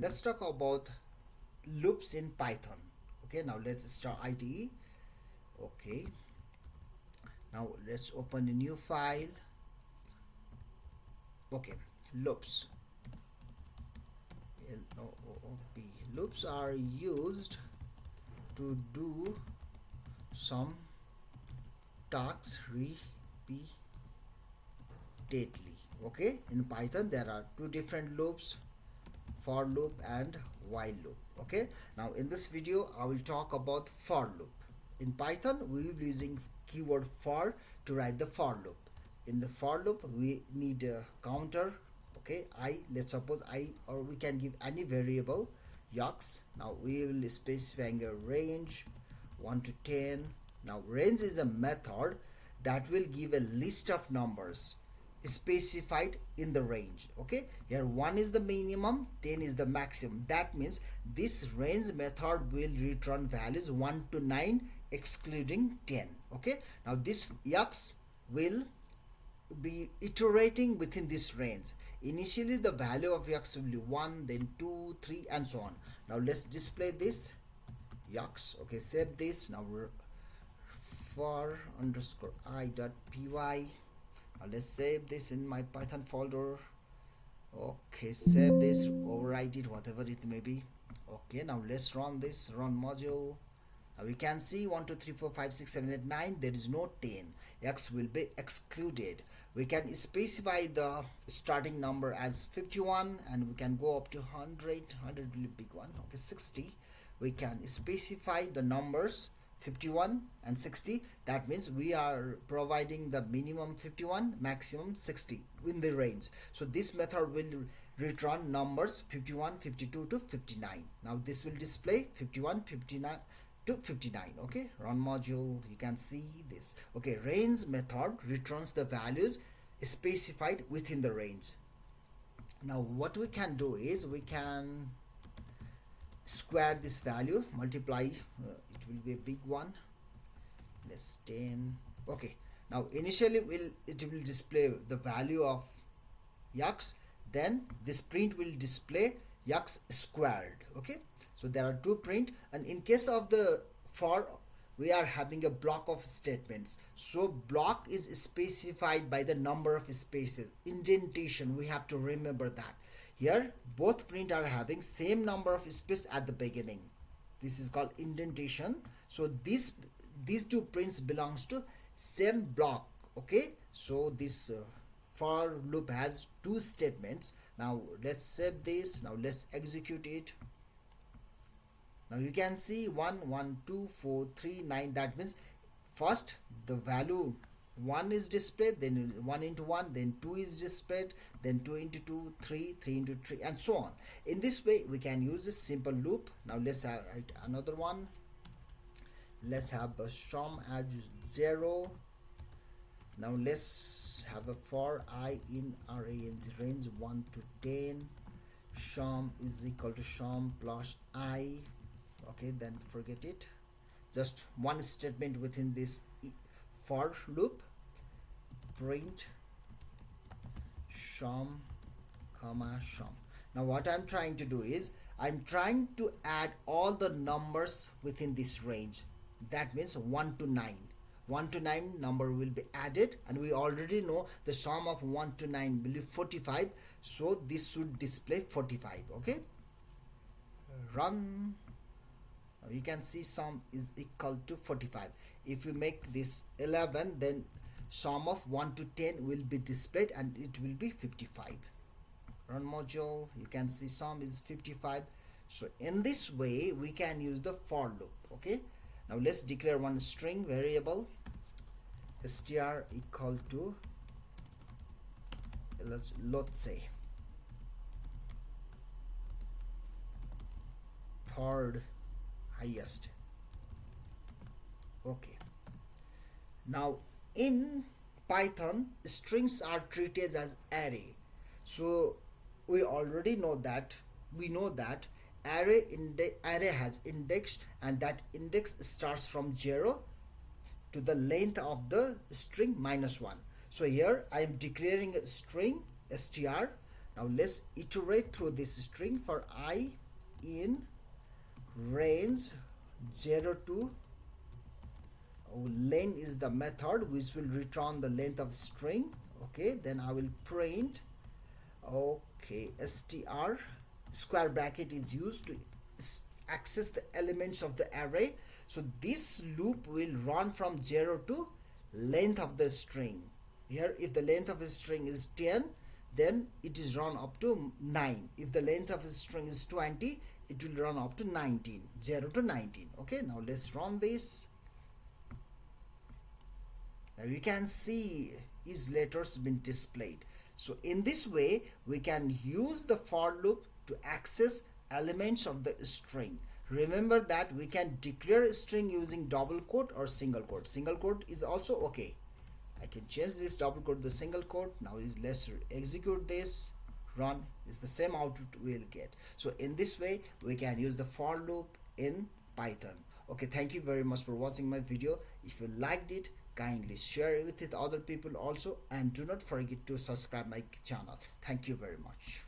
let's talk about loops in Python. Okay, now let's start IDE. Okay, now let's open a new file. Okay, loops. L-O-O-P. Loops are used to do some tasks repeatedly. Okay, in Python there are two different loops, for loop and while loop. Okay, now in this video I will talk about for loop. In Python we will be using keyword for to write the for loop. In the for loop we need a counter. Okay, I, let's suppose I, or we can give any variable yux. Now we will specifying a range 1 to 10. Now range is a method that will give a list of numbers specified in the range. Okay, here 1 is the minimum, 10 is the maximum. That means this range method will return values 1 to 9 excluding 10. Okay, now this yux will be iterating within this range. Initially the value of yux will be 1, then 2, 3 and so on. Now let's display this yux. Okay, save this. Now we're for underscore I dot py. Now let's save this in my Python folder. Okay, save this, overwrite it, whatever it may be. Okay, now let's run this, run module. Now we can see 1 2 3 4 5 6 7 8 9. There is no 10. X will be excluded. We can specify the starting number as 51 and we can go up to 100. 100 will be big one. Okay, 60. We can specify the numbers 51 and 60. That means we are providing the minimum 51, maximum 60 in the range. So this method will return numbers 51, 52 to 59. Now this will display 51, 59 to 59. Okay, run module, you can see this. Okay, range method returns the values specified within the range. Now what we can do is we can square this value, multiply, it will be a big one, let's 10. Okay, now initially it will display the value of yux, then this print will display yux squared. Okay, so there are two print, and in case of the for we are having a block of statements. So block is specified by the number of spaces, indentation, we have to remember that. Here both print are having same number of space at the beginning. This is called indentation. So these two prints belongs to same block. Okay, so this for loop has two statements. Now let's save this. Now let's execute it. Now you can see 1 1 2 4 3 9. That means first the value 1 is displayed, then 1 into 1, then 2 is displayed, then 2 into 2, 3, 3 into 3 and so on. In this way we can use a simple loop. Now let's write another one. Let's have a sum as 0. Now let's have a for I in range 1 to 10. Sum is equal to sum plus I. Okay, then forget it. Just one statement within this for loop. Print sum comma sum. Now what I'm trying to do is I'm trying to add all the numbers within this range. That means 1 to 9. 1 to 9 number will be added, and we already know the sum of 1 to 9 will be 45. So this should display 45. Okay, run. Now you can see sum is equal to 45. If you make this 11, then sum of 1 to 10 will be displayed and it will be 55. Run module, you can see sum is 55. So in this way we can use the for loop. Okay, now let's declare one string variable str equal to, let's say third highest. Okay, now in Python strings are treated as array. So we already know that, we know that array has index, and that index starts from 0 to the length of the string -1. So here I am declaring a string str. Now let's iterate through this string for I in range 0 to length is the method which will return the length of string. Okay, then I will print, okay, str square bracket is used to access the elements of the array. So this loop will run from 0 to length of the string. Here if the length of a string is 10, then it is run up to 9. If the length of a string is 20, it will run up to 19, 0 to 19. Okay, now let's run this. Now you can see is letters been displayed. So in this way we can use the for loop to access elements of the string. Remember that we can declare a string using double quote or single quote. Single quote is also okay. I can change this double quote to the single quote. Now let's execute this, run, is the same output we'll get. So in this way we can use the for loop in Python. Okay, thank you very much for watching my video. If you liked it, kindly share it with other people also, and do not forget to subscribe my channel. Thank you very much.